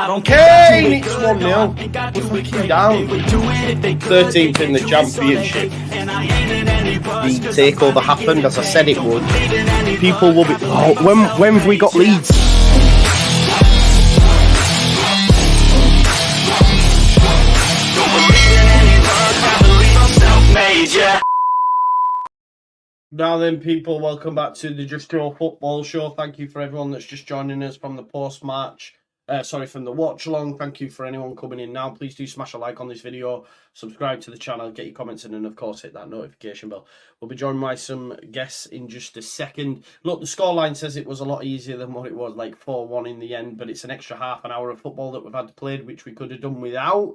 Kane, it's 1-0. We're looking down. 13th in the championship. The takeover happened as I said it would. People will be. Oh, when have we got Leeds? Now then, people, welcome back to the JUSTJOE Football Show. Thank you for everyone that's just joining us from the post-match. From the watch-along. Thank you for anyone coming in now. Please do smash a like on this video, subscribe to the channel, get your comments in, and of course hit that notification bell. We'll be joined by some guests in just a second. Look, the scoreline says it was a lot easier than what it was, like 4-1 in the end, but it's an extra half an hour of football that we've had played, which we could have done without.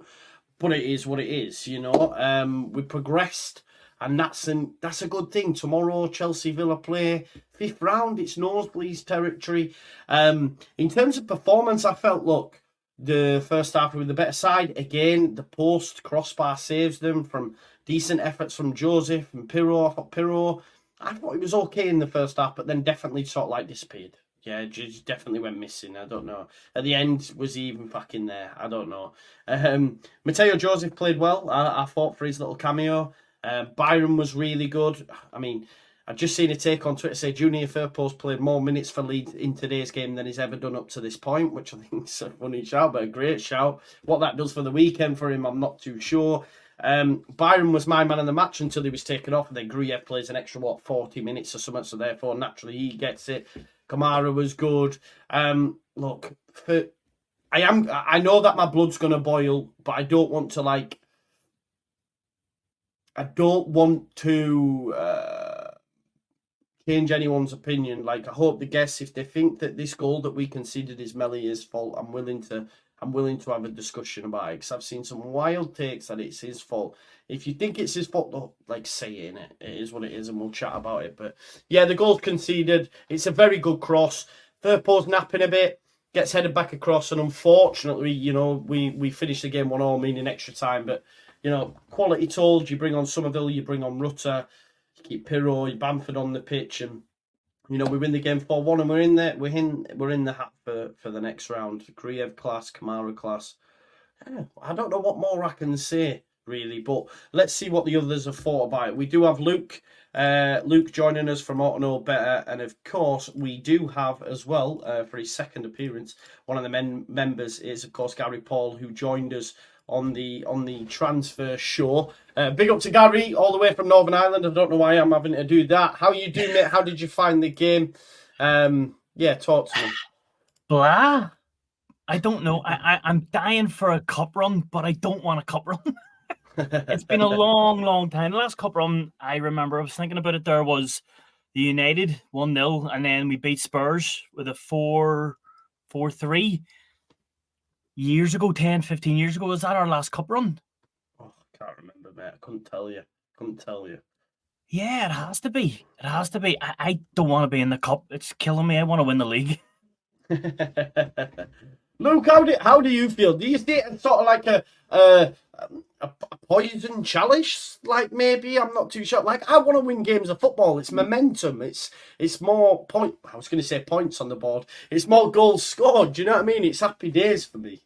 But it is what it is, you know. We progressed. And that's a good thing. Tomorrow, Chelsea Villa play 5th round. It's nosebleeds territory. In terms of performance, I felt, look, the first half with the better side. Again, the post crossbar saves them from decent efforts from Joseph and Pirro. I thought it was okay in the first half, but then definitely sort of like disappeared. Yeah, just definitely went missing. I don't know. At the end, was he even back in there? I don't know. Mateo Joseph played well. I thought for his little cameo. Byron was really good. I mean, I've just seen a take on Twitter say Junior Firpo's played more minutes for Leeds in today's game than he's ever done up to this point, which I think is a funny shout, but a great shout. What that does for the weekend for him, I'm not too sure. Byron was my man of the match until he was taken off, and then Gruyev plays an extra, 40 minutes or something, so therefore, naturally, he gets it. Kamara was good. Look, I know that my blood's going to boil, but I don't want to, I don't want to change anyone's opinion. I hope the guests, if they think that this goal that we conceded is Melior's fault, I'm willing to have a discussion about it, because I've seen some wild takes that it's his fault. If you think it's his fault, though, say it, innit? It is what it is, and we'll chat about it. But yeah, the goal's conceded. It's a very good cross. Firpo's napping a bit, gets headed back across, and unfortunately, you know, we finished the game 1-1, meaning extra time, but. You know, quality told, you bring on Somerville, you bring on Rutter, you keep Pirro, you Bamford on the pitch, and, you know, we win the game 4-1, and we're in the hat for the next round. Gruyev class, Kamara class. Yeah, I don't know what more I can say, really, but let's see what the others have thought about it. We do have Luke joining us from Ought to Know Better, and of course, we do have as well, for his second appearance, one of the members is, of course, Gary Paul, who joined us on the transfer show. Big up to Gary, all the way from Northern Ireland. I don't know why I'm having to do that. How you doing, mate? How did you find the game? Yeah, talk to me. Blah. I don't know. I'm dying for a cup run, but I don't want a cup run. It's been a long, long time. The last cup run I remember, I was thinking about it, there was the United 1-0, and then we beat Spurs with a 4-3. Years ago, 10, 15 years ago. Was that our last cup run? Oh, I can't remember, mate. I couldn't tell you. Yeah, it has to be. I don't want to be in the cup. It's killing me. I want to win the league. Luke, how do you feel? Do you see it sort of like a poison chalice? Maybe, I'm not too sure. I want to win games of football. It's momentum. It's more I was going to say points on the board. It's more goals scored. Do you know what I mean? It's happy days for me.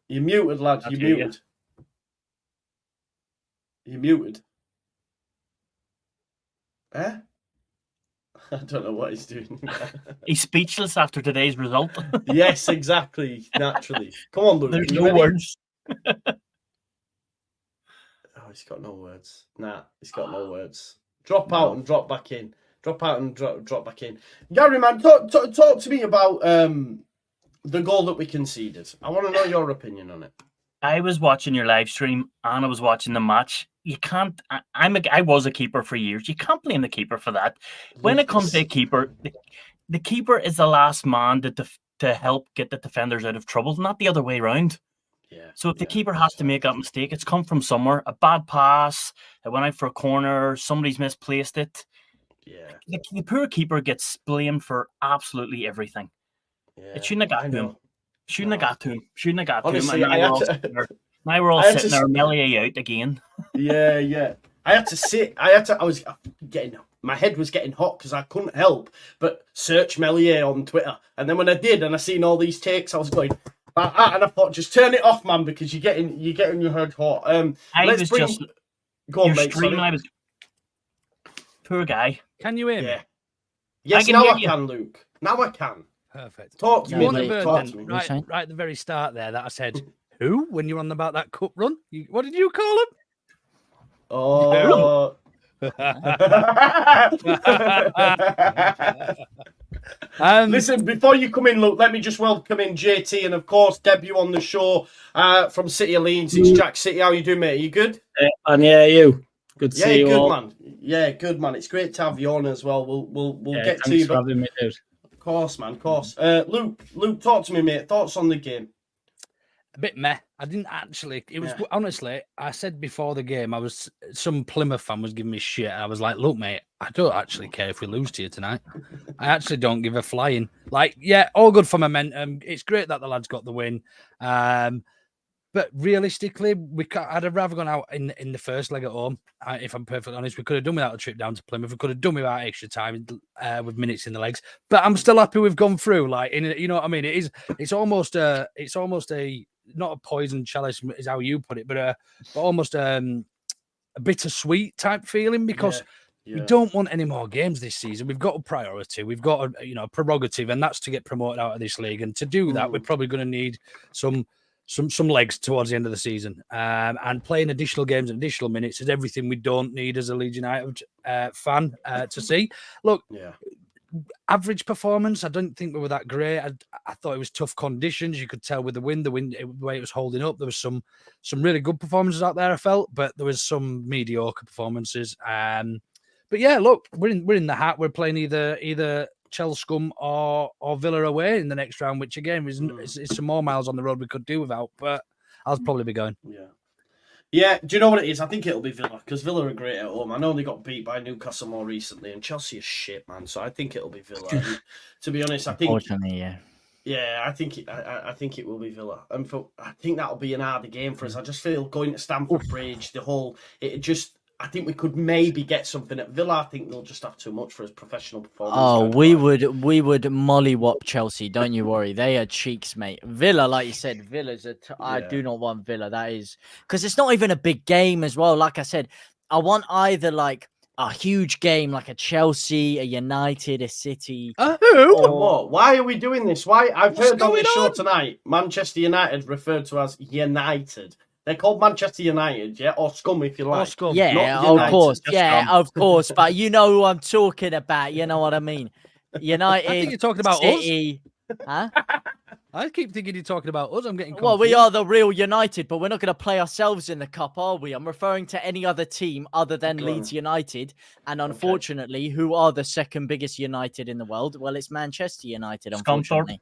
You're muted, lad. You're muted. You're muted. Eh? I don't know what he's doing. He's speechless after today's result. Yes, exactly. Naturally. Come on, Luke. There's no words. Oh, he's got no words. Nah, he's got no words. Drop out and drop back in. Drop out and drop back in. Gary, man, talk to me about the goal that we conceded. I want to know your opinion on it. I was watching your live stream and I was watching the match. You can't. I was a keeper for years. You can't blame the keeper for that. When it comes to a keeper, the keeper is the last man to help get the defenders out of trouble, not the other way around. Yeah. So if the keeper has to make that mistake, it's come from somewhere. A bad pass, it went out for a corner, somebody's misplaced it. Yeah. The poor keeper gets blamed for absolutely everything. Yeah. It shouldn't have got to him. Shouldn't have got to him. Honestly, now we're all sitting there, Melia out again. Yeah. I had to sit. I was getting. My head was getting hot because I couldn't help but search Melier on Twitter. And then when I did, and I seen all these takes, I was going, and I thought, just turn it off, man, because you're getting your head hot. Go on, mate. Sorry. I was poor guy. Can you hear me? Yeah. Yes, now I can, Luke. Now I can. Perfect. Talk to me, Luke. Luke. Right at the very start there that I said, who? When you're on about that cup run? What did you call him? Oh. Listen, before you come in, Luke, let me just welcome in JT and, of course, debut on the show from City of Leeds. It's Jack City. How you doing, mate? Are you good? And yeah, you. Good to see you good, all. man. Yeah, good, man. It's great to have you on as well. We'll get to you. For having me, dude. Of course, man. Of course. Luke, talk to me, mate. Thoughts on the game? A bit meh. I didn't actually. It was honestly. I said before the game, some Plymouth fan was giving me shit. I was like, look, mate, I don't actually care if we lose to you tonight. I actually don't give a flying. Like, yeah, all good for momentum. It's great that the lads got the win. But realistically, I'd have rather gone out in the first leg at home. If I'm perfectly honest, we could have done without a trip down to Plymouth. We could have done without extra time with minutes in the legs. But I'm still happy we've gone through. Like, you know what I mean? It's almost a not a poison chalice is how you put it, but almost a bittersweet type feeling because we don't want any more games this season. We've got a priority. We've got a prerogative, and that's to get promoted out of this league. And to do that, we're probably going to need some legs towards the end of the season. And playing additional games and additional minutes is everything we don't need as a Leeds United fan to see. Look, average performance. I don't think we were that great. I thought it was tough conditions. You could tell with the wind, the way it was holding up. There was some really good performances out there, I felt, but there was some mediocre performances. But yeah, look, we're in the hat. We're playing either Chelsea or Villa away in the next round, which again is some more miles on the road we could do without, but I'll probably be going. Yeah, do you know what it is? I think it'll be Villa, because Villa are great at home. I know they got beat by Newcastle more recently, and Chelsea is shit, man. So I think it'll be Villa. And to be honest, I think... Unfortunately, I think it will be Villa. And I think that'll be an harder game for us. I just feel going to Stamford Bridge, I think we could maybe get something at Villa. I think they'll just have too much for his professional performance. Oh, we would mollywop Chelsea. Don't you worry. They are cheeks, mate. Villa, like you said, Villa's I do not want Villa. That is because it's not even a big game as well. Like I said, I want either like a huge game like a Chelsea, a United, a City. What? Why are we doing this? Why? I've heard on this show tonight, Manchester United referred to as United. They're called Manchester United, or Scum if you like. Scum. Yeah, of course. Yeah, of course. But you know who I'm talking about. You know what I mean. United. I think you're talking about City. Us. Huh? I keep thinking you're talking about us. I'm getting confused. Well, we are the real United, but we're not going to play ourselves in the cup, are we? I'm referring to any other team other than Leeds United. And unfortunately, who are the second biggest United in the world? Well, it's Manchester United, unfortunately.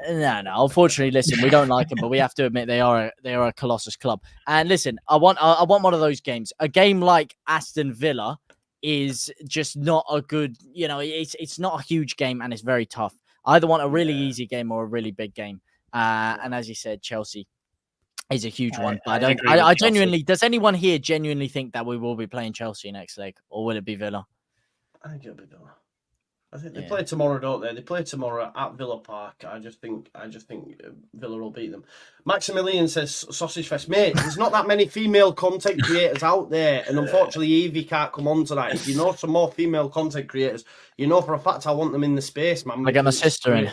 No. Unfortunately, listen, we don't like them, but we have to admit they are a colossus club. And listen, I want one of those games. A game like Aston Villa is just not a good. It's not a huge game and it's very tough. I either want a really easy game or a really big game. And as you said, Chelsea is a huge one. But I genuinely. Does anyone here genuinely think that we will be playing Chelsea next leg, or will it be Villa? I think it'll be Villa. I think they play tomorrow, don't they? They play tomorrow at Villa Park. I just think Villa will beat them. Maximilian says Sausage Fest, mate. There's not that many female content creators out there, and unfortunately, Evie can't come on tonight. If you know some more female content creators, you know for a fact I want them in the space, man. I got my sister in.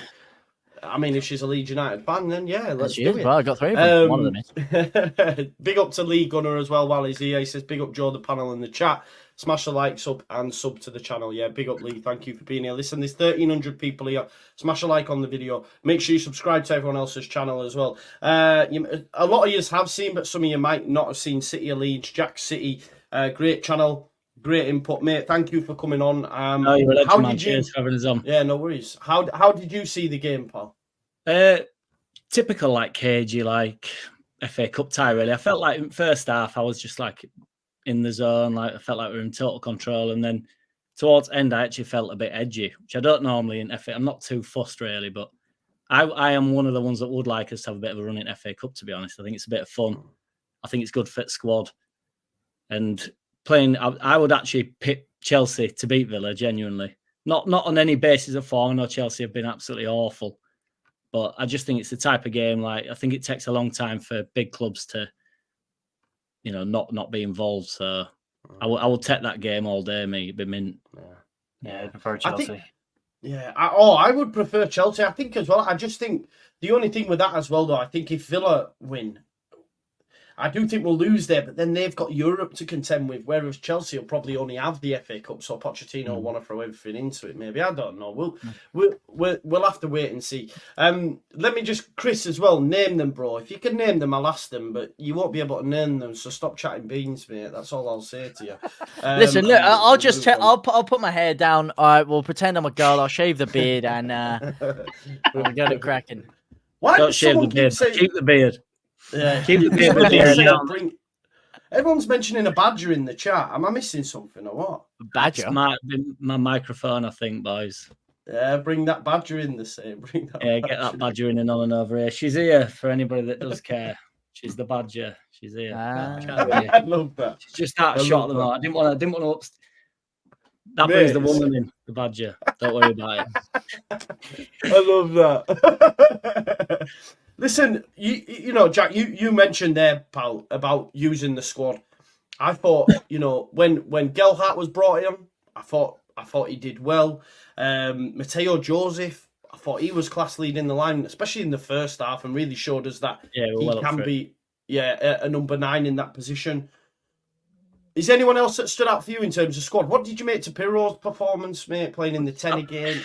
I mean, if she's a Leeds United fan, then let's do it. Well, I got three of them. One of them is. Big up to Lee Gunner as well while he's here. He says, big up Joe, the panel in the chat. Smash the like, sub to the channel. Yeah, big up Lee. Thank you for being here. Listen, there's 1,300 people here. Smash a like on the video. Make sure you subscribe to everyone else's channel as well. A lot of you have seen, but some of you might not have seen City of Leeds, Jack City. Great channel. Great input, mate. Thank you for coming on. You're a legend, man. Cheers for having us on. Yeah, no worries. How did you see the game, pal? Typical, like, cagey, like FA Cup tie, really. I felt like in first half, I was just like in the zone, like I felt like we were in total control. And then towards end, I actually felt a bit edgy, which I don't normally in FA. I'm not too fussed, really, but I am one of the ones that would like us to have a bit of a run in FA Cup, to be honest. I think it's a bit of fun. I think it's good fit squad. And playing, I would actually pick Chelsea to beat Villa, genuinely. Not on any basis of form. I know Chelsea have been absolutely awful, but I just think it's the type of game. Like, I think it takes a long time for big clubs to, not be involved. So I will take that game all day, mate. It'd be mint. Yeah, I prefer Chelsea. I would prefer Chelsea. I think as well. I just think the only thing with that as well, though, I think if Villa win, I do think we'll lose there, but then they've got Europe to contend with, whereas Chelsea will probably only have the FA Cup, so Pochettino will want to throw everything into it. Maybe, I don't know. We'll have to wait and see. Let me just, Chris, as well, name them, bro. If you can name them, I'll ask them, but you won't be able to name them, so stop chatting beans, mate. That's all I'll say to you. Listen, look, I'll just tell. I'll put my hair down. All right, we'll pretend I'm a girl. I'll shave the beard and we'll get it cracking. Why Don't shave the beard. Keep the beard. Yeah, keep the beard. Everyone's mentioning a badger in the chat. Am I missing something or what? Badger? It's my microphone, I think, boys. Yeah, bring that badger in the same. Get that badger in and on and over here. She's here for anybody that does care. She's the badger. She's here. I love that. She's just that shot of them all. I didn't want to. That brings the woman in, the badger. Don't worry about it. I love that. Listen, you know, Jack, you mentioned there, pal, about using the squad. I thought, when Gelhardt was brought in, I thought he did well. Mateo Joseph, I thought he was class leading the line, especially in the first half, and really showed us that he can be a number 9 in that position. Is there anyone else that stood out for you in terms of squad? What did you make to Pirro's performance, mate, playing in the 10 again?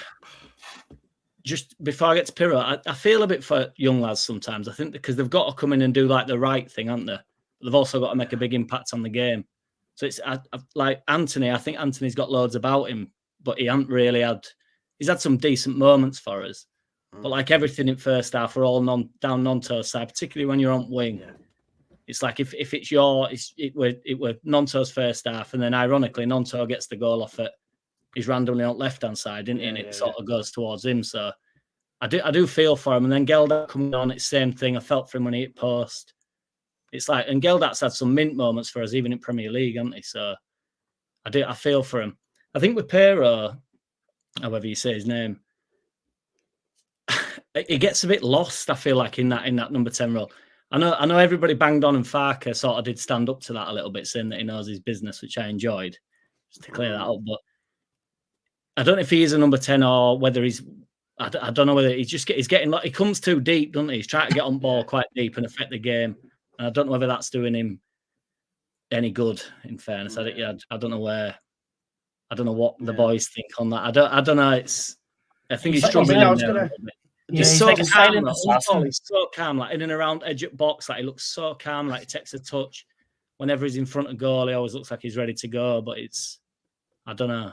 Just before I get to Pirro, I feel a bit for young lads sometimes. I think because they've got to come in and do like the right thing, haven't they? But they've also got to make a big impact on the game. So it's like Anthony. I think Anthony's got loads about him, but he hasn't really had. He's had some decent moments for us, but like everything in first half, we're all down Nonto's side, particularly when you're on wing. Yeah. It's like if it's it were Nonto's first half, and then ironically Nonto gets the goal off it. He's randomly on left hand side, didn't he? And it sort of goes towards him. So I do feel for him. And then Geldat coming on, it's the same thing. I felt for him when he hit post. It's like, and Geldat's had some mint moments for us, even in Premier League, hasn't he? So I feel for him. I think with Pirro, however you say his name, he gets a bit lost, I feel like, in that number 10 role. I know everybody banged on, and Farker sort of did stand up to that a little bit, saying that he knows his business, which I enjoyed, just to clear that up. But I don't know if he is a number 10 or whether he's. I don't know whether he's getting like he comes too deep, doesn't he? He's trying to get on ball quite deep and affect the game. And I don't know whether that's doing him any good. In fairness, I don't know where. I don't know what the boys think on that. I don't know. I think he's struggling. He's so calm. He's so calm, like in and around edge of box. Like he looks so calm. Like he takes a touch. Whenever he's in front of goal, he always looks like he's ready to go. But I don't know.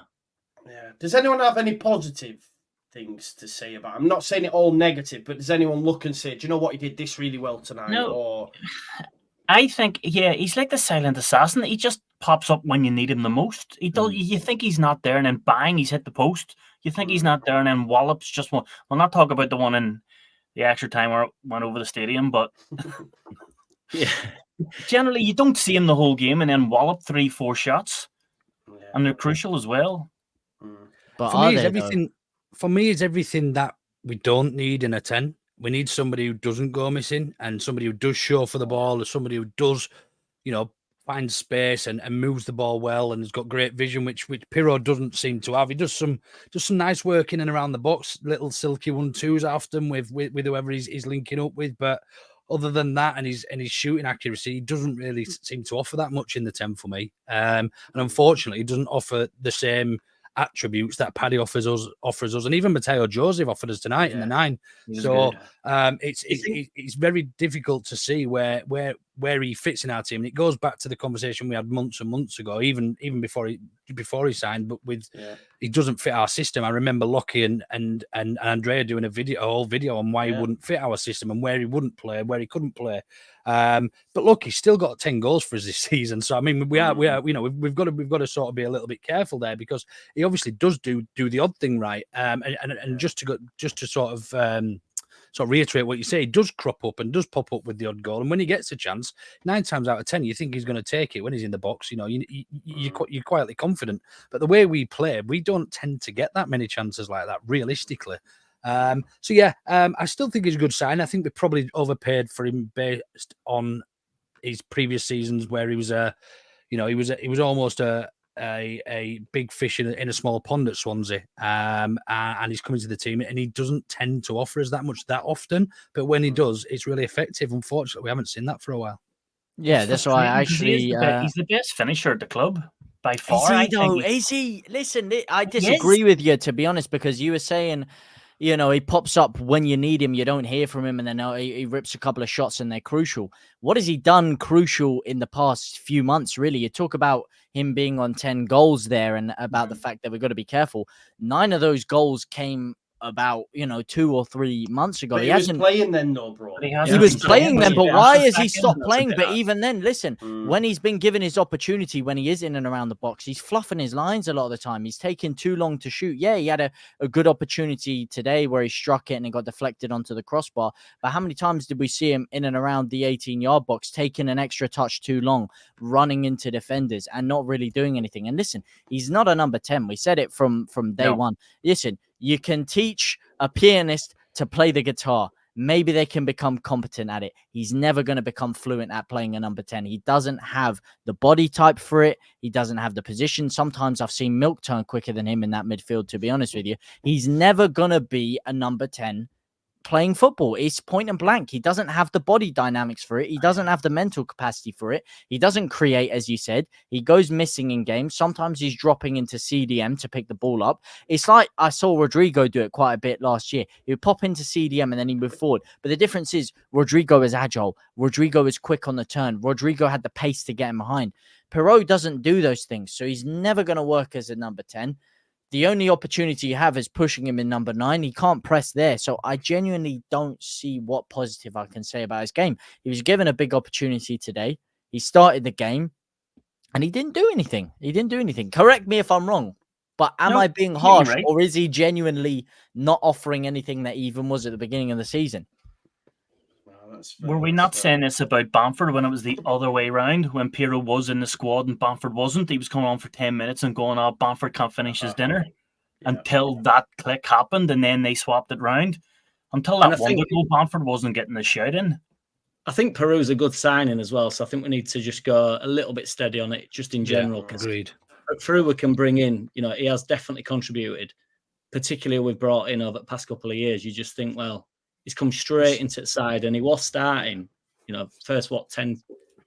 Yeah. Does anyone have any positive things to say about him? I'm not saying it all negative, but does anyone look and say, do you know what, he did this really well tonight? No. Or I think, he's like the silent assassin. He just pops up when you need him the most. He does. You think he's not there, and then bang, he's hit the post. You think he's not there, and then wallops just one. We'll not talk about the one in the extra time where it went over the stadium, but generally you don't see him the whole game, and then wallop 3-4 shots, and they're crucial as well. But for me, it's everything that we don't need in a 10. We need somebody who doesn't go missing, and somebody who does show for the ball, or somebody who does, find space and moves the ball well, and has got great vision, which Pirro doesn't seem to have. He does some nice work in and around the box, little silky 1-2s often with whoever he's linking up with, but other than that, and his shooting accuracy, he doesn't really seem to offer that much in the 10 for me. And unfortunately, he doesn't offer the same attributes that Paddy offers us, and even Mateo Joseph offered us tonight in the 9. So it's very difficult to see where he fits in our team. And it goes back to the conversation we had months and months ago, even before he signed. But he doesn't fit our system. I remember Lockie and Andrea doing a whole video on why he wouldn't fit our system and where he wouldn't play, where he couldn't play. But look, he's still got 10 goals for us this season. So I mean, we've got to sort of be a little bit careful there, because he obviously does do the odd thing right. And just to sort of sort of reiterate what you say, he does crop up and does pop up with the odd goal. And when he gets a chance, 9 times out of 10, you think he's going to take it when he's in the box. You know, you're quietly confident. But the way we play, we don't tend to get that many chances like that, realistically. I still think he's a good sign. I think we probably overpaid for him based on his previous seasons where he was he was almost a big fish in a small pond at Swansea, and he's coming to the team, and he doesn't tend to offer us that much that often. But when he does, it's really effective. Unfortunately, we haven't seen that for a while. Yeah, that's why I actually. He's the best finisher at the club by far. Is he though? Is he? Listen, I disagree with you, to be honest, because you were saying, you know, he pops up when you need him, you don't hear from him, and then he rips a couple of shots and they're crucial. What has he done crucial in the past few months, really? You talk about him being on 10 goals there and about the fact that we've got to be careful. 9 of those goals came about, 2 or 3 months ago. But he wasn't playing then, though, bro. He was playing then, but why has he stopped playing? But even then, listen, when he's been given his opportunity, when he is in and around the box, he's fluffing his lines a lot of the time. He's taking too long to shoot. Yeah, he had a good opportunity today where he struck it and it got deflected onto the crossbar. But how many times did we see him in and around the 18-yard box, taking an extra touch too long, running into defenders and not really doing anything? And listen, he's not a number 10. We said it from day one. Listen, you can teach a pianist to play the guitar. Maybe they can become competent at it. He's never going to become fluent at playing a number 10. He doesn't have the body type for it. He doesn't have the position. Sometimes I've seen Milk turn quicker than him in that midfield, to be honest with you. He's never going to be a number 10 playing football. It's point and blank. He doesn't have the body dynamics for it. He doesn't have the mental capacity for it. He doesn't create, as you said. He goes missing in games. Sometimes he's dropping into CDM to pick the ball up. It's like I saw Rodrigo do it quite a bit last year. He would pop into CDM and then he'd move forward. But the difference is Rodrigo is agile. Rodrigo is quick on the turn. Rodrigo had the pace to get him behind. Perrault doesn't do those things, so he's never going to work as a number 10. The only opportunity you have is pushing him in number 9. He can't press there. So I genuinely don't see what positive I can say about his game. He was given a big opportunity today. He started the game and he didn't do anything. Correct me if I'm wrong, but am I being harsh, right? Or is he genuinely not offering anything that he even was at the beginning of the season? Were we not saying this about Bamford when it was the other way around? When Pirro was in the squad and Bamford wasn't, he was coming on for 10 minutes and going, "Oh, Bamford can't finish his dinner," until that click happened, and then they swapped it round. Until that wonder goal, Bamford wasn't getting the shout in. I think Peru's a good signing as well, so I think we need to just go a little bit steady on it, just in general. Agreed. Peru we can bring in, he has definitely contributed, particularly we've brought in over the past couple of years. You just think, well, he's come straight into the side, and he was starting, first 10,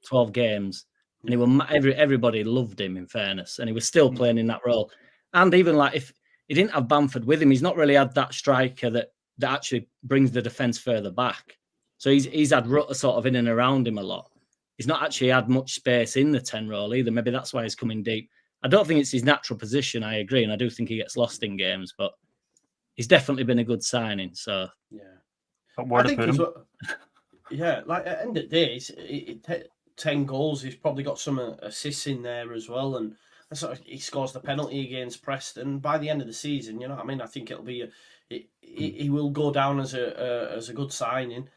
12 games, and he was everybody loved him, in fairness, and he was still playing in that role. And even like if he didn't have Bamford with him, he's not really had that striker that actually brings the defense further back. So he's had Rutter sort of in and around him a lot. He's not actually had much space in the 10 role either. Maybe that's why he's coming deep. I don't think it's his natural position. I agree, and I do think he gets lost in games, but he's definitely been a good signing. So yeah. I think like at the end of the day, 10 goals. He's probably got some assists in there as well, and he scores the penalty against Preston. By the end of the season, I think it'll be he will go down as a good signing.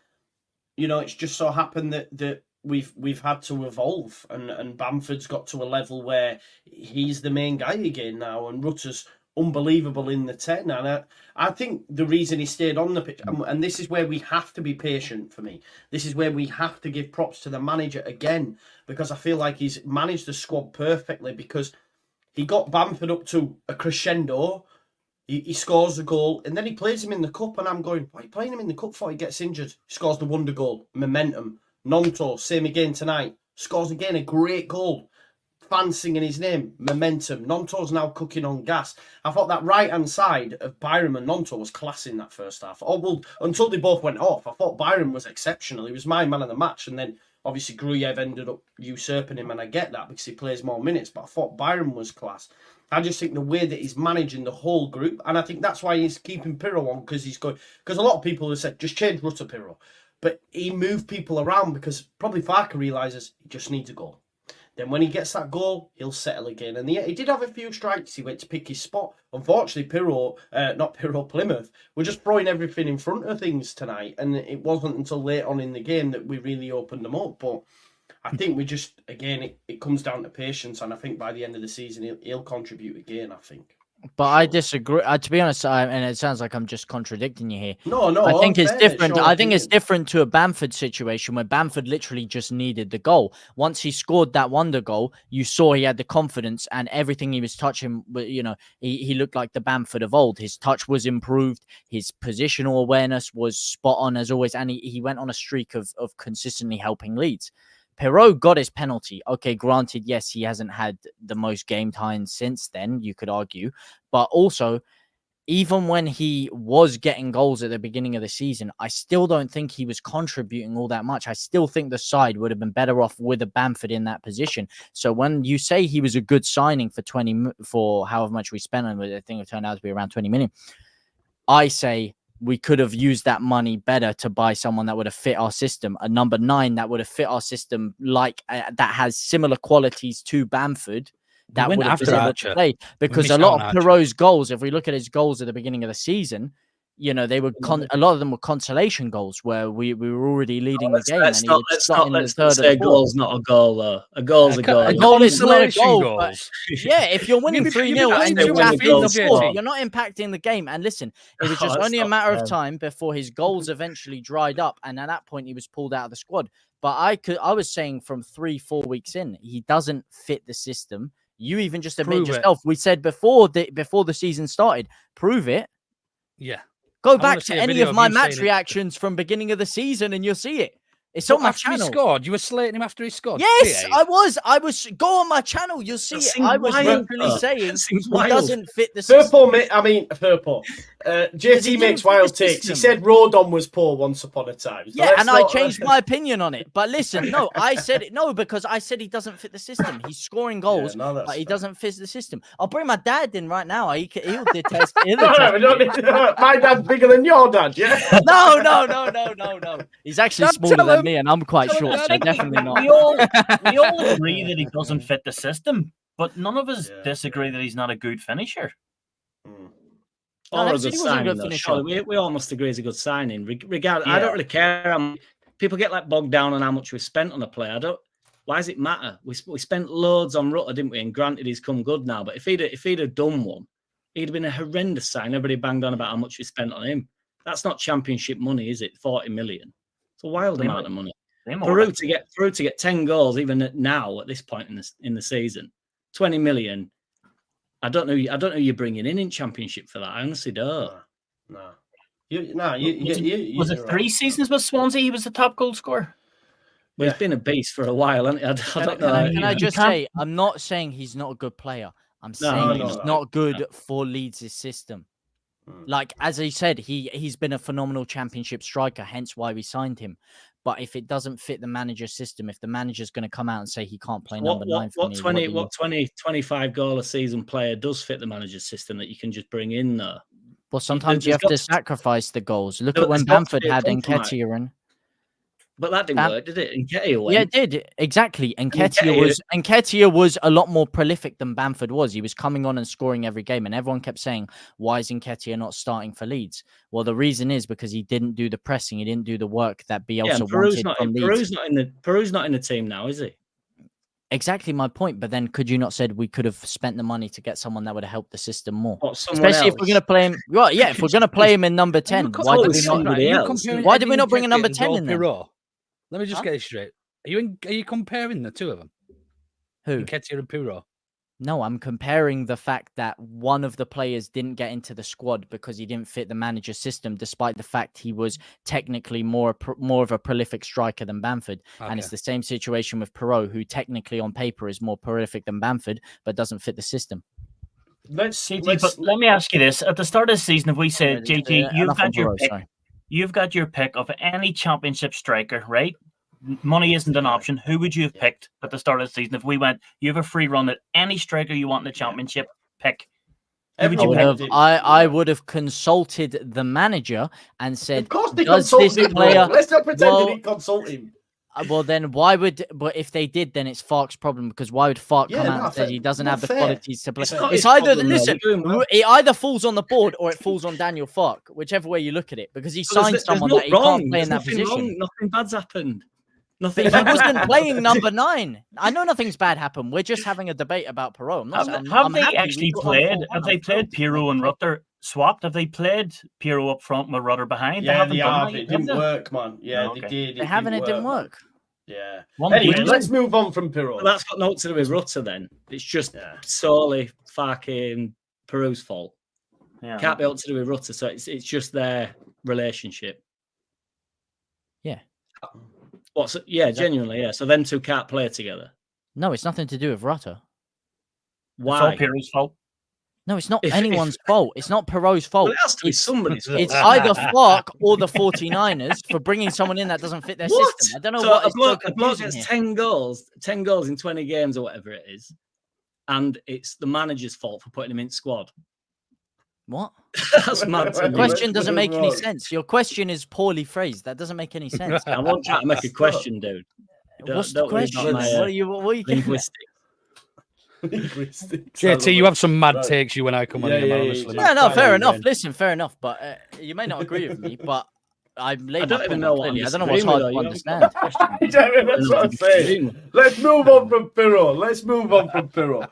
It's just so happened that we've had to evolve, and Bamford's got to a level where he's the main guy again now, and Rutter's unbelievable in the 10, and I think the reason he stayed on the pitch, and this is where we have to be patient for me. This is where we have to give props to the manager again, because I feel like he's managed the squad perfectly, because he got Bamford up to a crescendo. He scores a goal, and then he plays him in the cup, and I'm going, why are you playing him in the cup for? He gets injured. He scores the wonder goal, momentum. Nonto, same again tonight. Scores again a great goal. Fans singing his name, momentum. Nonto's now cooking on gas. I thought that right-hand side of Byram and Nonto was class in that first half. Until they both went off, I thought Byram was exceptional. He was my man of the match, and then obviously Gruyev ended up usurping him, and I get that because he plays more minutes, but I thought Byram was class. I just think the way that he's managing the whole group, and I think that's why he's keeping Pirro on, because a lot of people have said, just change Rutter Pirro. But he moved people around because probably Farke realises he just needs a goal. then when he gets that goal, he'll settle again. And he did have a few strikes. He went to pick his spot. Unfortunately, Plymouth, were just throwing everything in front of things tonight. And it wasn't until late on in the game that we really opened them up. But I think we just, again, it comes down to patience. And I think by the end of the season, he'll contribute again, I think. But I disagree. To be honest, and it sounds like I'm just contradicting you here. No, I think it's different. Sure, I think it's different to a Bamford situation where Bamford literally just needed the goal. Once he scored that wonder goal, you saw he had the confidence and everything he was touching. You know, he looked like the Bamford of old. His touch was improved. His positional awareness was spot on as always, and he went on a streak of consistently helping Leeds. Perraud got his penalty. Okay, granted, yes, he hasn't had the most game time since then, you could argue. But also, even when he was getting goals at the beginning of the season, I still don't think he was contributing all that much. I still think the side would have been better off with a Bamford in that position. So when you say he was a good signing for however much we spent on it, I think it turned out to be around 20 million. I say we could have used that money better to buy someone that would have fit our system, a number 9 that would have fit our system, like that has similar qualities to Bamford. That would have been able to play, because a lot of Perraud's goals, if we look at his goals at the beginning of the season, you know, they were a lot of them were consolation goals where we were already leading the game. Let's not say a goal's not a goal, though. A goal's a goal. A goal is not a goal. Yeah, if you're winning 3-0 and you're not impacting the game. And listen, it was just only a matter of time before his goals eventually dried up, and at that point he was pulled out of the squad. But I was saying from 3-4 weeks in, he doesn't fit the system. You even just admit yourself. We said before the season started, prove it. Yeah. Go back to any of my match reactions from beginning of the season and you'll see it. It's on my channel. He scored. You were slating him after he scored. Yes, I was. Go on my channel. You'll see it. I was literally saying he doesn't fit the system. JT makes wild takes. He said Rodon was poor once upon a time. So and I changed my opinion on it. But listen, no, I said it. No, because I said he doesn't fit the system. He's scoring goals, but he doesn't fit the system. I'll bring my dad in right now. He'll detest. My dad's bigger than your dad, yeah? No. He's actually smaller than me, and I'm quite short, so definitely not. We all agree that he doesn't fit the system, but none of us disagree that he's not a good finisher. Or a good signing. We almost agree he's a good signing. Regardless, I don't really care. People get like bogged down on how much we spent on a player. Why does it matter? We spent loads on Rutter, didn't we? And granted, he's come good now. But if he'd have done one, he'd have been a horrendous sign. Everybody banged on about how much we spent on him. That's not championship money, is it? 40 million. It's a wild amount of money. Perraud to get 10 goals, even now at this point in the season, 20 million. I don't know who you're bringing in championship for that. I honestly don't. No. Was it 3 seasons with Swansea? He was the top goal scorer. Well, he's been a beast for a while, hasn't he? I don't know. Can I just say, I'm not saying he's not a good player. I'm saying he's not good for Leeds' system. Like, as he said, he's been a phenomenal championship striker, hence why we signed him. But if it doesn't fit the manager's system, if the manager's going to come out and say he can't play number 9 for me... What 25 goal a season player does fit the manager's system that you can just bring in there? Well, sometimes you have to sacrifice the goals. Look at when Bamford had Nketiah in. But that didn't work, did it? Nketiah went. Yeah, it did. Exactly. Nketiah was a lot more prolific than Bamford was. He was coming on and scoring every game. And everyone kept saying, why is Nketiah not starting for Leeds? Well, the reason is because he didn't do the pressing. He didn't do the work that Bielsa wanted from Leeds. Perraud's not in the team now, is he? Exactly my point. But then could you not said we could have spent the money to get someone that would have helped the system more? Especially if we're going to play him. Well, yeah, if we're going to play him in number 10, why did we not bring a number 10 in there? Let me just get it straight. Are you comparing the two of them? Who? Nketiah and Perraud? No, I'm comparing the fact that one of the players didn't get into the squad because he didn't fit the manager's system, despite the fact he was technically more of a prolific striker than Bamford. Okay. And it's the same situation with Perraud, who technically on paper is more prolific than Bamford, but doesn't fit the system. But let me ask you this. At the start of the season, if we said, JT, you've got your pick of any championship striker, right? Money isn't an option. Who would you have picked at the start of the season if we went, you have a free run at any striker you want in the championship, pick? I would have consulted the manager and said, of course they consult him, player... Let's not pretend they didn't consult him. Well, then why would? But if they did, then it's Farke's problem because why would Farke Yeah, come out no, and say he doesn't not have the fair. qualities to play? It's not It's his either problem, though. listen, They're doing well. it either falls on the board or it falls on Daniel Farke, whichever way you look at it, because he signed someone that he can't play in that position. Wrong. Nothing bad's happened. Nothing. But he wasn't playing number 9. I know nothing's bad happened. We're just having a debate about Perot. I'm not, Have I'm they happy actually we got played? on Have 4-1. they played Pirro and Rutter swapped? Have they played Pirro up front with Rutter behind? Yeah, haven't they done have. that It yet, didn't have they? work, man. Yeah, No, they okay. did. They haven't. It didn't man. work. Yeah. One Anyway, game. let's move on from Pirot. But that's got nothing to do with Rutter then. It's just solely Farke and Peru's fault. Yeah. Can't be able to do with Rutter, so it's just their relationship. Yeah. Genuinely, yeah. So them two can't play together. No, it's nothing to do with Rutter. It's all Why? Pirro's fault. No, it's not If- anyone's fault. It's not Perot's fault. Well, it has to be somebody's fault. It's either Farke or the 49ers for bringing someone in that doesn't fit their What? system. I don't know So what a is so bloke confusing gets here. 10 goals in 20 games or whatever it is, and it's the manager's fault for putting him in squad. What? That's mad to The me. question doesn't make any Right. sense. Your question is poorly phrased. That doesn't make any sense. I won't try to make a question, dude. What's the Don't worry about question? my, What are you getting at? linguistics. JT, you have some mad Right. takes you when I come on Yeah, here, man, yeah, honestly. yeah. No, fair Fine, enough. then. Listen, fair enough. But you may not agree with me, but I laid I don't my even point know out what I'm clearly. I don't know what's disagreeing hard with, to though, understand. Jeremy, that's what I'm saying. Let's move on from Pirot.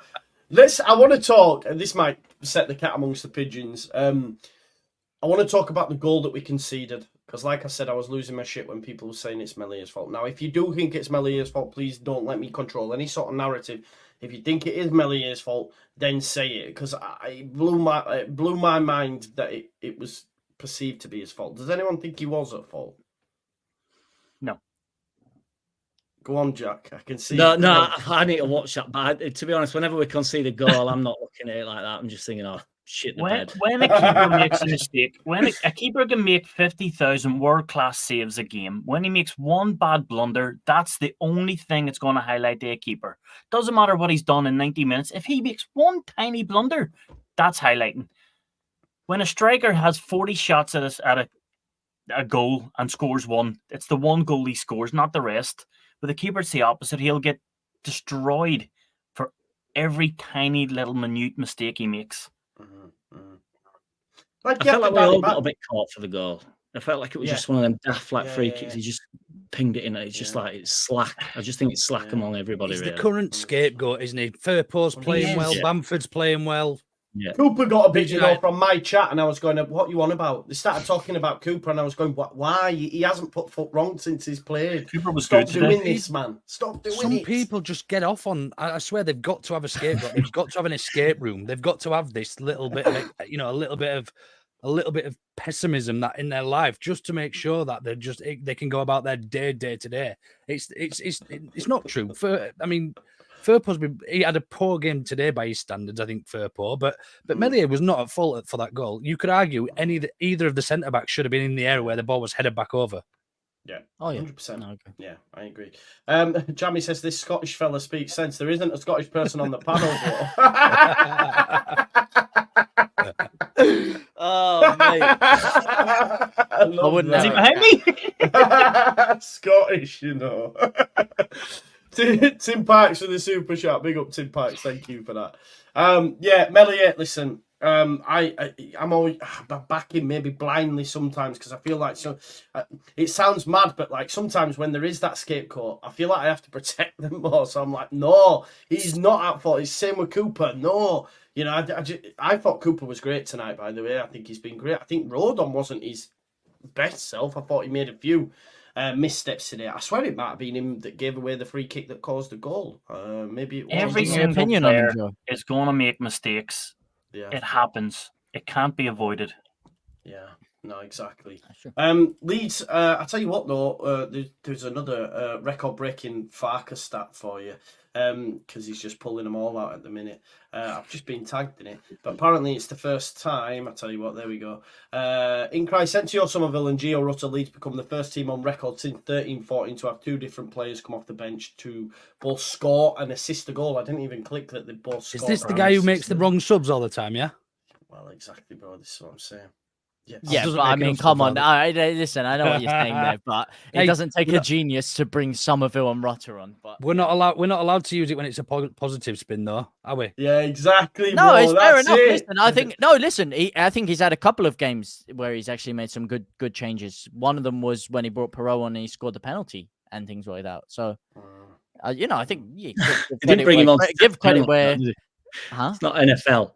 I want to talk, and this might set the cat amongst the pigeons. I want to talk about the goal that we conceded. Because like I said, I was losing my shit when people were saying it's Melior's fault. Now, if you do think it's Melior's fault, please don't let me control any sort of narrative. If you think it is Melior's fault, then say it. Because it blew my mind that it was perceived to be his fault. Does anyone think he was at fault? No. Go on, Jack. I can see. No, I need to watch that. But to be honest, whenever we concede a goal, I'm not looking at it like that. I'm just thinking, oh, shit the bed. When a keeper makes a mistake, when a keeper can make 50,000 world-class saves a game, when he makes one bad blunder, that's the only thing that's going to highlight a keeper. Doesn't matter what he's done in 90 minutes. If he makes one tiny blunder, that's highlighting. When a striker has 40 shots at a goal and scores one, it's the one goal he scores, not the rest. With a keeper, it's the opposite. He'll get destroyed for every tiny little minute mistake he makes. Like, I felt like we all got a bit caught for the goal. I felt like it was Yeah. just one of them daft free Yeah. kicks. He just pinged it in. It's just like it's slack. I just think it's slack among everybody. He's really. the current scapegoat, isn't he? Firpo's playing is. well, Yeah. Bamford's playing well. Yeah. Cooper got a bit, Did you from my chat, and I was going, what you on about? They started talking about Cooper, and I was going, why? He hasn't put foot wrong since he's played. Cooper was Stop good doing today. this, man. Stop doing Some it. people just get off on. I swear they've got to have a scapegoat. They've got to have an escape room. They've got to have this little bit of, a little bit of pessimism that in their life, just to make sure that they can go about their day to day. It's not true. He had a poor game today by his standards, I think, Firpo, but Melior was not at fault for that goal. You could argue either of the centre backs should have been in the area where the ball was headed back over. Yeah. Oh, yeah. 100%. No, okay. Yeah, I agree. Jamie says this Scottish fella speaks sense. There isn't a Scottish person on the panel. Oh, mate. I love wouldn't Is he that. behind me? Scottish, you know. Tim Parks for the super chat. Big up, Tim Parks. Thank you for that. Melior, listen. I'm always backing maybe blindly sometimes because I feel like it sounds mad, but like sometimes when there is that scapegoat, I feel like I have to protect them more. So I'm like, no, he's not at fault. It's same with Cooper. No, I thought Cooper was great tonight. By the way, I think he's been great. I think Rodon wasn't his best self. I thought he made a few missteps today. I swear it might have been him that gave away the free kick that caused the goal. Maybe it was. Every What's your single opinion on him, player Joe? is going to make mistakes. Yeah. It happens. It can't be avoided. Yeah. No, exactly. Sure. Leeds, I tell you what though, there's another record-breaking Farke stat for you, because he's just pulling them all out at the minute. I've just been tagged in it, but apparently it's the first time. I tell you what, there we go. In Crescencio, Somerville and Gio Rutter, Leeds become the first team on record since 13-14 to have two different players come off the bench to both score and assist a goal. I didn't even click that they both scored. Is this the and guy who makes assisted. the wrong subs all the time? Yeah. Well, exactly, bro. This is what I'm saying. Yes. Yeah, Doesn't but I make mean, enough come stuff on. out Listen, I know what you're saying there, but it Hey, doesn't take we're a not- genius to bring Somerville and Rutter on. But We're not allowed. We're not allowed to use it when it's a positive spin, though, are we? Yeah, exactly, no, bro. it's fair That's enough. it. Listen, I think Listen, I think he's had a couple of games where he's actually made some good changes. One of them was when he brought Perot on and he scored the penalty and things like that. So, I think He didn't bring him on. give credit where, did he? huh? It's not NFL.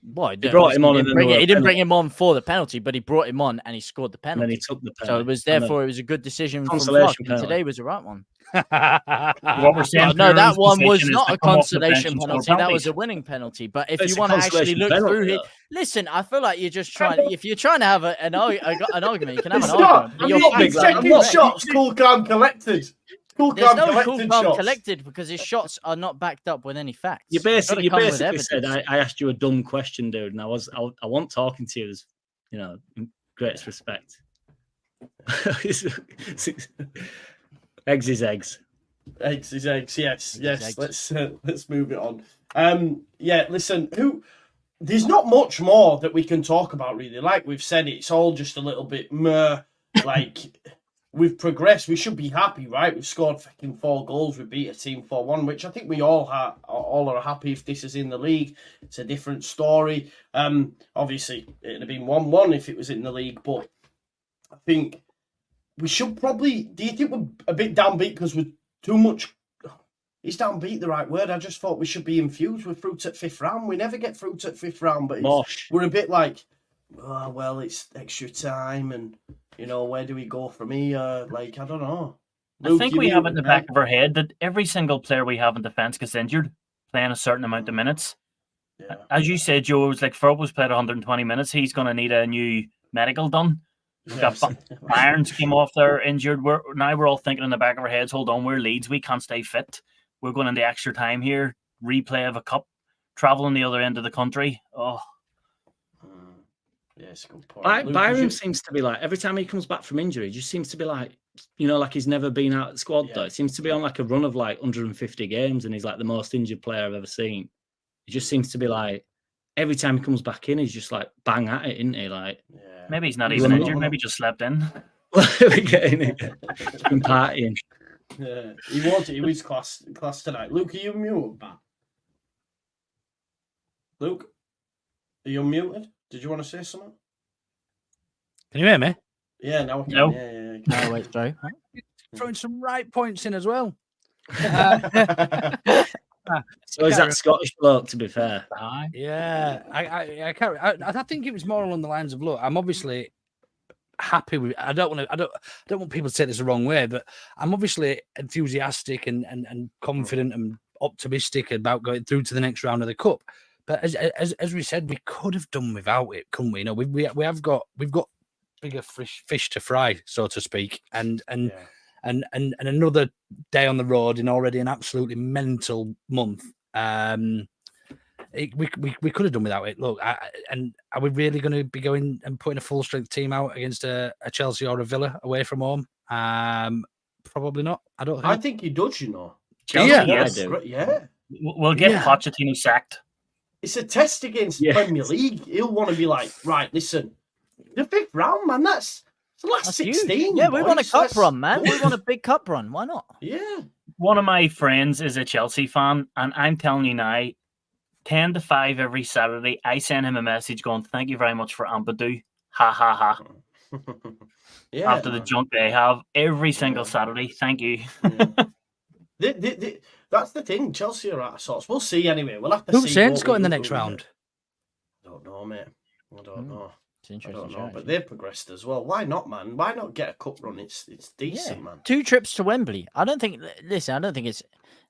Well, He brought him on and then there he were didn't bring him on for the penalty, but he brought him on and he scored the And then penalty. he took the So penalty. it was And then- therefore it was a good decision from Consolation Fluck, and penalty. today was the right one. What we're saying, No, that Kieran's one was position is not to a come off the bench consolation and score penalty. That was penalties. a winning penalty. But if It's you a want to actually consolation look penalty, through it, though. listen, I feel like you're just trying. If you're trying to have an argument, you can have It's an not. argument. But I'm your not facts are checking incorrect. shots. Cool, calm, collected. Cool, There's calm, no collected cool, calm, shots. collected because his shots are not backed up with any facts. You You've gotta basically, come with said evidence. I asked you a dumb question, dude, and I wasn't talking to you as in greatest respect. Eggs is eggs. Eggs is eggs. Yes, yes. eggs. Let's move it on. Yeah. Listen, there's not much more that we can talk about really. Like we've said, it's all just a little bit meh. Like we've progressed. We should be happy, right? We've scored fucking 4 goals. We beat a team 4-1, which I think we all are happy. If this is in the league, it's a different story. Obviously it'd have been 1-1 if it was in the league, but I think we should probably. Do you think we're a bit downbeat because we're too much? Is downbeat the right word? I just thought we should be infused with fruit at 5th round. We never get fruit at 5th round, but we're a bit like, oh, well, it's extra time, and where do we go from here? Like, I don't know. I think we have it in the back of our head that every single player we have in defence gets injured, playing a certain amount of minutes. Yeah. As you said, Joe, it's like Furbo's played 120 minutes. He's going to need a new medical done. We've got Irons came off there injured. We're all thinking in the back of our heads, hold on, we're Leeds. We can't stay fit. We're going into extra time here. Replay of a cup. Traveling the other end of the country. Oh. Yeah, it's a good point. Byram seems to be like, every time he comes back from injury, he just seems to be like, like he's never been out of the squad, though. It seems to be on like a run of like 150 games, and he's like the most injured player I've ever seen. He just seems to be like, every time he comes back in, he's just like bang at it, isn't he? Like, maybe he's not even injured. Maybe just slept in. We're getting it. Been partying. Yeah, he was class tonight. Luke, are you muted, man? Luke, are you unmuted? Did you want to say something? Can you hear me? Yeah, now I can. No. Yeah. No, wait, Joe. Throwing some right points in as well. So is that Scottish bloke, to be fair? Yeah, I think it was more along the lines of, look, I'm obviously happy with. I don't want people to take this the wrong way, but I'm obviously enthusiastic and confident and optimistic about going through to the next round of the cup. But as we said, we could have done without it, couldn't we? We've got bigger fish to fry, so to speak, and another day on the road in already an absolutely mental month. We could have done without it. Look, and are we really going to be going and putting a full strength team out against a Chelsea or a Villa away from home? Probably not. I think he does. Chelsea, Yeah, yes. Yeah. We'll get Pochettino sacked. It's a test against the Premier League. He'll want to be like, right, listen, the 5th round, man. That's the last 16. Huge. Yeah, we want a cup run, man. Good. We want a big cup run. Why not? Yeah. One of my friends is a Chelsea fan, and I'm telling you now, 10 to 5 every Saturday, I send him a message going, thank you very much for Ampadu. Ha, ha, ha. Yeah. After the junk they have every single Saturday. Thank you. That's the thing. Chelsea are out of sorts. We'll see anyway. We'll have to see. Who's Saints got in the next round? I don't know, mate. I don't know. It's interesting. I don't know, but they've progressed as well. Why not, man? Why not get a cup run? It's decent, man. 2 trips to Wembley. I don't think it's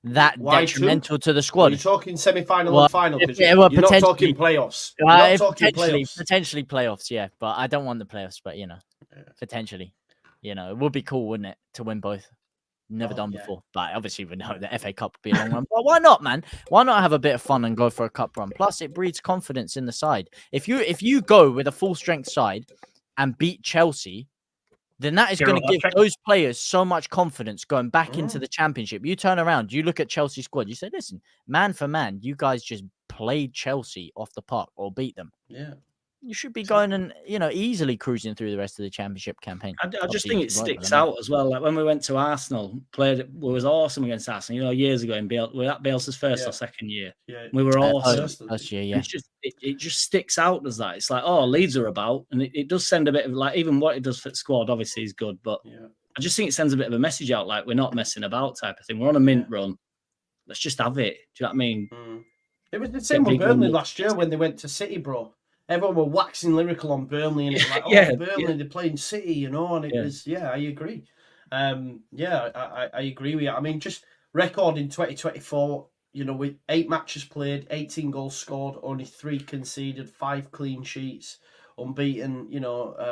that Why detrimental to the Are squad. you talking semi-final and final? Because well, you're not talking playoffs. You're not talking playoffs. Potentially playoffs, yeah. But I don't want the playoffs, but potentially. It would be cool, wouldn't it, to win both? Never done before. But obviously we know the FA Cup would be a long run. But why not, man? Why not have a bit of fun and go for a cup run? Plus it breeds confidence in the side. If you go with a full strength side and beat Chelsea, then that is going to give those players so much confidence going back into the Championship. You turn around, you look at Chelsea's squad, you say, listen, man for man, you guys just played Chelsea off the park or beat them. Yeah. You should be going and easily cruising through the rest of the Championship campaign. I just think it sticks out as well. Like when we went to Arsenal, it was awesome against Arsenal. Years ago in were that Bielsa's first or second year? Yeah, we were awesome. First year, yeah. It just sticks out as that. It's like, oh, Leeds are about, and it does send a bit of like, even what it does for the squad obviously is good, but I just think it sends a bit of a message out, like we're not messing about type of thing. We're on a mint run. Let's just have it. Do you know what I mean? It was the same with Burnley last year when they went to City, bro. Everyone were waxing lyrical on Burnley, and it's like, Burnley, they're playing City, and it was, I agree. I agree with you. I mean, just record in 2024, with 8 matches played, 18 goals scored, only 3 conceded, 5 clean sheets, unbeaten,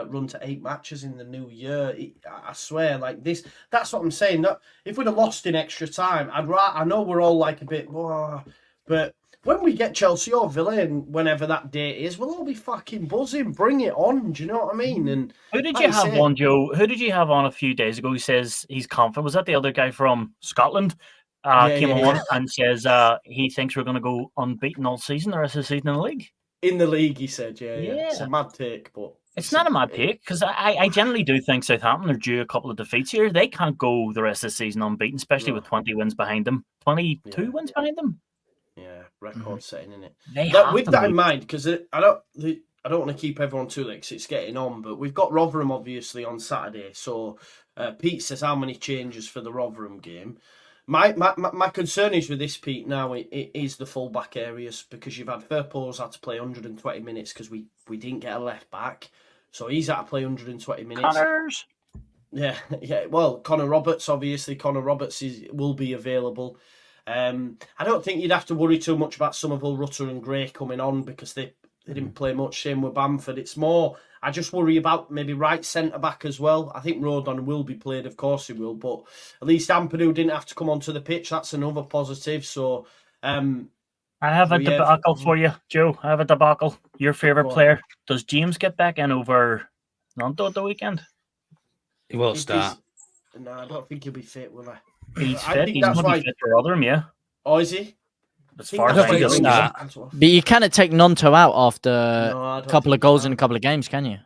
run to 8 matches in the new year. I swear, like this, that's what I'm saying. That if we'd have lost in extra time, I know we're all like a bit, but when we get Chelsea or Villa, and whenever that date is, we'll all be fucking buzzing. Bring it on. Do you know what I mean? And who did you have on, Joe? Who did you have on a few days ago? He says he's confident. Was that the other guy from Scotland? Came on and says he thinks we're going to go unbeaten all season, the rest of the season in the league. In the league, he said, yeah. It's a mad take, but it's not a mad take because I generally do think Southampton are due a couple of defeats here. They can't go the rest of the season unbeaten, especially with 20 wins behind them, 22 wins behind them. Yeah, record setting, isn't it? With that in mind, because I don't want to keep everyone too late because it's getting on, but we've got Rotherham obviously on Saturday. So Pete says how many changes for the Rotherham game. My concern is with this, Pete, now it is the full-back areas, because you've had Firpo's had to play 120 minutes because we didn't get a left back, so he's had to play 120 minutes. Connors. Yeah. Well, Connor Roberts, obviously, will be available. I don't think you'd have to worry too much about Somerville, Rutter and Gray coming on because they didn't play much. Same with Bamford. It's more, I just worry about maybe right centre-back as well. I think Rodon will be played, of course he will, but at least Ampadu didn't have to come onto the pitch. That's another positive. So I have a debacle for you, Joe. I have a debacle. Your favourite player. Does James get back in over Nanto at the weekend? He won't start. No, I don't think he'll be fit, will I? He's fit. He's going to be fit for Rotherham, yeah. Oh, is he? As far as I know. But you cannot take Nonto out after a couple of goals in a couple of games, can you?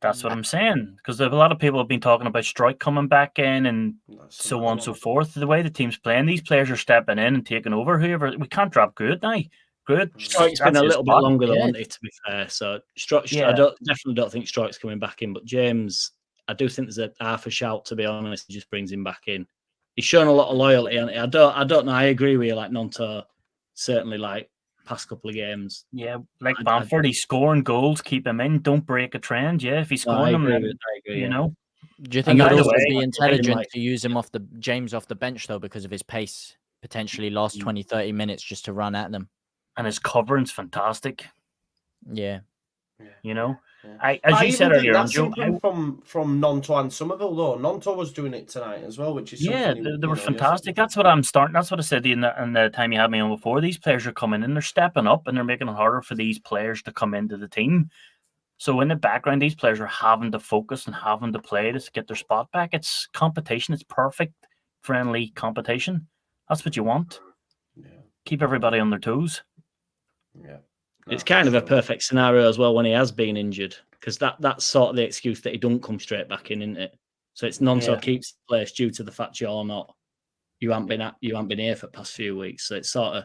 That's what I'm saying. Because a lot of people have been talking about Strike coming back in and so on and so forth. The way the team's playing, these players are stepping in and taking over. We can't drop Good now. Good. Strike's been a little bit longer than wanted, to be fair. So I definitely don't think Strike's coming back in. But James, I do think there's a half a shout, to be honest. He just brings him back in. He's shown a lot of loyalty, and I don't know. I agree with you. Like Nonto, certainly, like past couple of games. Yeah, like Bamford, he's scoring goals. Keep him in. Don't break a trend. Yeah, if he's scoring them, Do you think it would also be intelligent to use him James off the bench though, because of his pace? Potentially last 20-30 minutes just to run at them, and his covering's fantastic. Yeah. As you said earlier, from Nonto and Somerville though. Nonto was doing it tonight as well, which is they were fantastic. That's what I'm starting. That's what I said in the time you had me on before. These players are coming in, they're stepping up, and they're making it harder for these players to come into the team. So in the background, these players are having to focus and having to play to get their spot back. It's competition. It's perfect, friendly competition. That's what you want. Yeah. Keep everybody on their toes. Yeah. It's kind of a perfect scenario as well when he has been injured, because that's sort of the excuse that he don't come straight back in, isn't it? So it's Nonto keeps the place due to the fact you haven't been here for the past few weeks. So it's sort of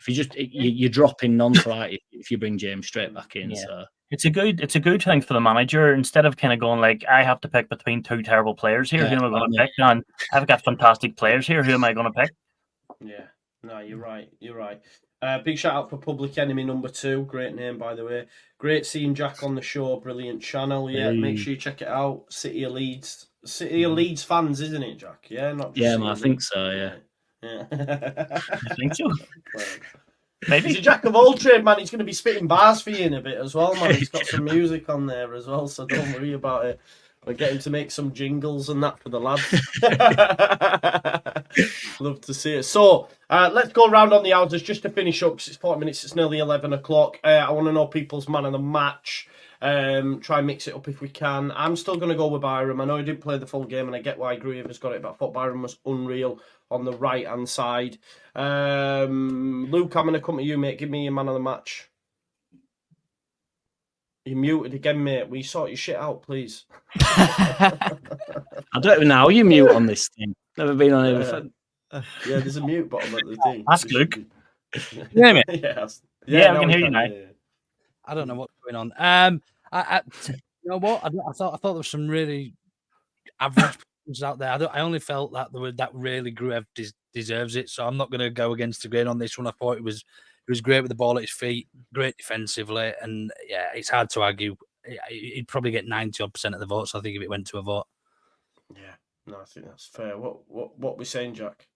if you're dropping Nonto if you bring James straight back in. Yeah. So it's a good thing for the manager, instead of kind of going like, I have to pick between 2 terrible players here. Who am I going to pick? And I've got fantastic players here. Who am I going to pick? Yeah, no, you're right. Big shout out for Public Enemy number 2. Great name, by the way. Great seeing Jack on the show. Brilliant channel. Yeah, make sure you check it out. City of Leeds fans, isn't it, Jack? Yeah, not just man, I think so. Yeah. I think so. Maybe he's a jack of all trade, man. He's going to be spitting bars for you in a bit as well, man. He's got some music on there as well, so don't worry about it. We'll get him to make some jingles and that for the lads. Love to see it. So, let's go around on the houses just to finish up, because it's 40 minutes, it's nearly 11 o'clock. I want to know people's man of the match. Try and mix it up if we can. I'm still going to go with Byram. I know he didn't play the full game, and I get why Griever's got it, but I thought Byram was unreal on the right-hand side. Luke, I'm going to come to you, mate. Give me your man of the match. You're muted again, mate. Will you sort your shit out, please? I don't even know how you mute on this thing. Never been on it before. Yeah, there's a mute button at the thing. Ask There should Luke. be. You hear me? Yeah, we now can we hear you now. yeah. I don't know what's going on. You know what? I thought there was some really average players out there. I only felt that really Gruev deserves it. So I'm not going to go against the grain on this one. I thought it was great with the ball at his feet, great defensively, and yeah, it's hard to argue. He'd probably get 90% of the votes. I think if it went to a vote. Yeah, no, I think that's fair. What we saying, Jack?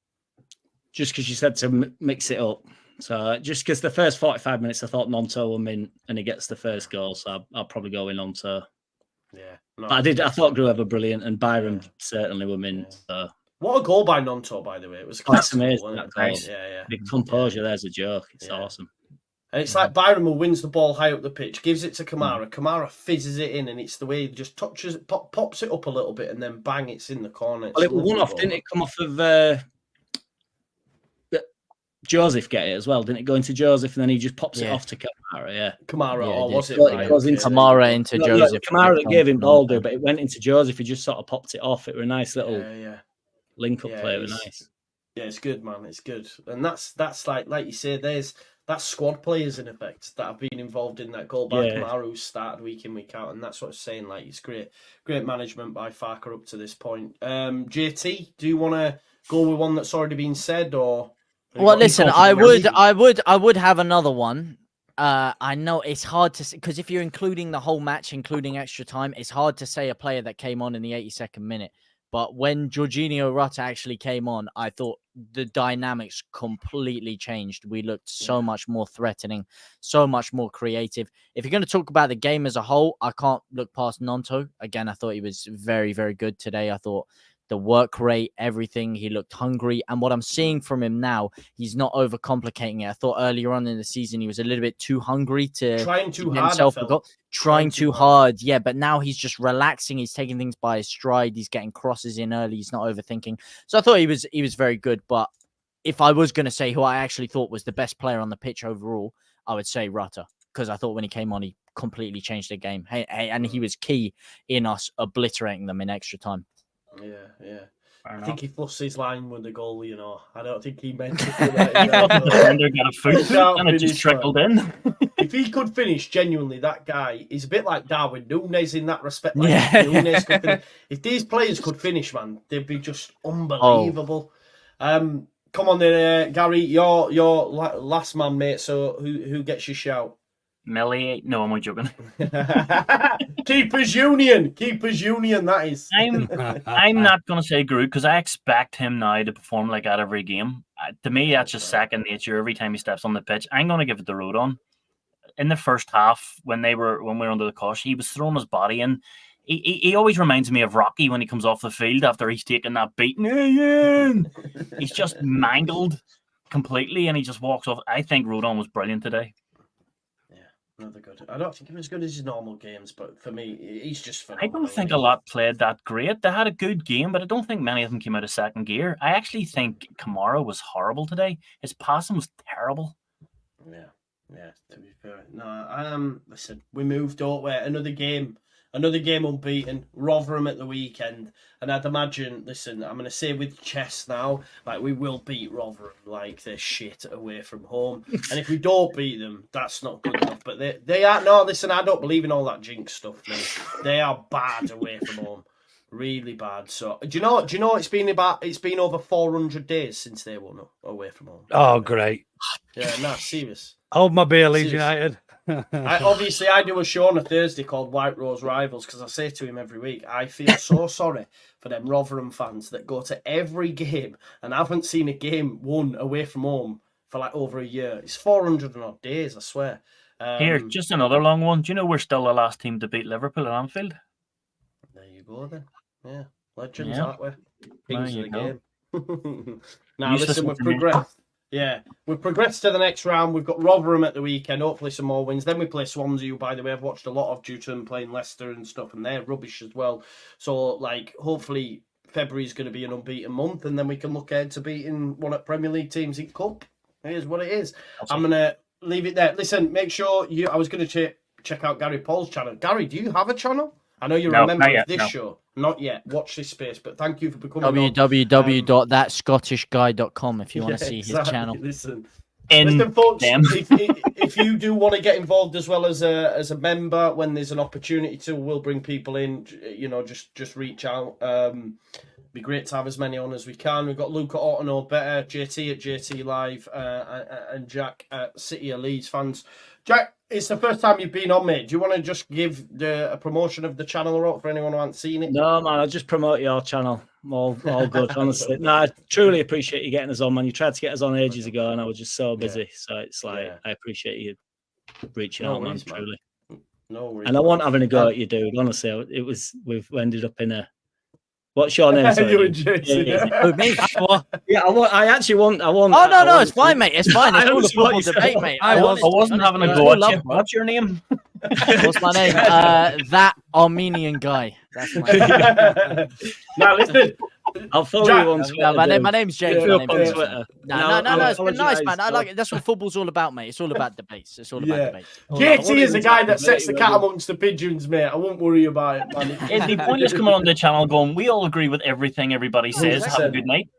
Just because you said to mix it up. So just because the first 45 minutes I thought Nonto were mint and he gets the first goal, so I'll probably go in Nonto. Yeah, no, but I thought Gruev were brilliant and Byram certainly were mint. So. What a goal by Nonto, by the way. It was that's amazing. That goal. Yeah. The composure there's a joke. It's awesome. And it's like Byram who wins the ball high up the pitch, gives it to Kamara. Kamara fizzes it in, and it's the way he just touches it, pops it up a little bit, and then bang, it's in the corner. Well, it was one off, didn't it? Come off of Joseph get it as well, didn't it? Go into Joseph, and then he just pops it off to Kamara. Yeah, Kamara, or was it? It goes into Kamara into Joseph. Kamara that gave him ball, but it went into Joseph. He just sort of popped it off. It was a nice little link up play. It was nice. Yeah, it's good, man. It's good, and that's like you say, that's squad players in effect that have been involved in that goal by Kamara, who started week in, week out, and that's what I'm saying. Like, it's great management by Farker up to this point. JT, do you want to go with one that's already been said, or? Well, listen, I would have another one. I know it's hard to say, because if you're including the whole match, including extra time, it's hard to say a player that came on in the 82nd minute. But when Jorginho Rutter actually came on, I thought the dynamics completely changed. We looked so much more threatening, so much more creative. If you're going to talk about the game as a whole, I can't look past Nonto. Again, I thought he was very, very good today. I thought the work rate, everything, he looked hungry. And what I'm seeing from him now, he's not overcomplicating it. I thought earlier on in the season, he was a little bit too hungry to trying too get hard. Himself trying too hard. Yeah, but now he's just relaxing. He's taking things by his stride. He's getting crosses in early. He's not overthinking. So I thought he was very good. But if I was going to say who I actually thought was the best player on the pitch overall, I would say Rutter, because I thought when he came on, he completely changed the game. And he was key in us obliterating them in extra time. Yeah. I think he fluffed his line with the goal, you know. I don't think he meant to. He thought the defender got a foot and it just trickled in. If he could finish, genuinely, that guy is a bit like Darwin Núñez in that respect. Like Yeah. If these players could finish, man, they'd be just unbelievable. Come on then, Gary, you're last man, mate. So who gets your shout? Millie, no, I'm only joking. Keepers Union, that is. I'm not going to say Groot because I expect him now to perform like that every game. To me, that's just second nature. Every time he steps on the pitch, I'm going to give it the road on. In the first half, when we were under the cosh, he was throwing his body in. He always reminds me of Rocky when he comes off the field after he's taken that beating. He's just mangled completely, and he just walks off. I think Rodon was brilliant today. Another good. I don't think he was as good as his normal games, but for me, he's just phenomenal. I don't think a lot played that great. They had a good game, but I don't think many of them came out of second gear. I actually think Kamara was horrible today. His passing was terrible. Yeah, to be fair. No, listen, we moved, don't we? Another game unbeaten. Rotherham at the weekend. And I'd imagine, listen, I'm going to say with chess now, like, we will beat Rotherham like they're shit away from home. And if we don't beat them, that's not good enough. But they are, no, listen, I don't believe in all that jinx stuff, man. They are bad away from home. Really bad. So, do you know it's been over 400 days since they won away from home. Oh, great. Yeah, no, serious. Hold my beer, Leeds United. I do a show on a Thursday called White Rose Rivals, because I say to him every week, I feel so sorry for them Rotherham fans that go to every game and haven't seen a game won away from home for like over a year. It's 400 and odd days, I swear. Here, just another long one. Do you know we're still the last team to beat Liverpool at Anfield? There you go then. Yeah, legends, aren't we? Kings of the game. Now, listen, we've progressed. Yeah, we've progressed to the next round. We've got Rotherham at the weekend. Hopefully some more wins. Then we play Swansea, who, by the way, I've watched a lot of due to them playing Leicester and stuff, and they're rubbish as well. So, like, hopefully February's going to be an unbeaten month, and then we can look ahead to beating one of the Premier League teams in Cup. Here's what it is. I'm going to leave it there. Listen, make sure I was going to check out Gary Paul's channel. Gary, do you have a channel? I know you're No, a member not yet, of this no. show. Not yet. Watch this space. But thank you for becoming on. www.thatscottishguy.com if you want to see his channel. Listen, In folks, them. if you do want to get involved as well as a member, when there's an opportunity to, we'll bring people in. You know, just reach out. Be great to have as many on as we can. We've got Luke at Auto Know Better, JT at JT Live, and Jack at City of Leeds fans. Jack, it's the first time you've been on, mate. Do you want to just give a promotion of the channel out for anyone who hasn't seen it? No, man, I'll just promote your channel. All good, honestly. No, I truly appreciate you getting us on, man. You tried to get us on ages ago, and I was just so busy. So it's like, I appreciate you reaching out, man, truly. No worries. And I wasn't having a go at you, dude. Honestly, we've ended up in a... What's your name? Sorry, you and JT. Oh, me? Yeah, I actually want. Oh, no, it's fine, mate. It's fine. It's all a football debate, mate. I wasn't having a go at you. What's your name? What's my name? That Armenian guy. That's my name. Now, listen. I'll follow Jack, you on Twitter. No, my name's James. Yeah, My name's on Twitter. No, it's been nice, man. I like it. That's what football's all about, mate. It's all about debates. It's all about debates. JT is the guy that sets the cat amongst the pigeons, mate. I won't worry about it, man. The point is coming on the channel going, we all agree with everything everybody says. Have a good night.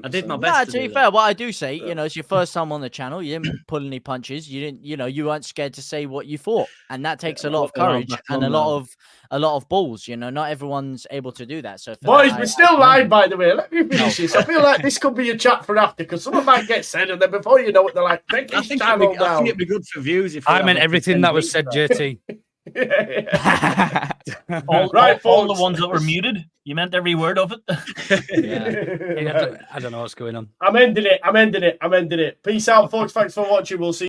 I did my best. To be fair, what I do say, you know, it's your first time on the channel. You didn't pull any punches. You didn't, you know, you weren't scared to say what you thought, and that takes a lot of courage and a lot of balls. You know, not everyone's able to do that. So, boys, we're still live, by the way. Let me finish this. I feel like this could be a chat for after, because someone might get said, and then before you know it, they're like, I think it'd be good for views. If I meant everything that was said, JT. All the ones that were muted. You meant every word of it. I don't know what's going on. I'm ending it. Peace out, folks. Thanks for watching. We'll see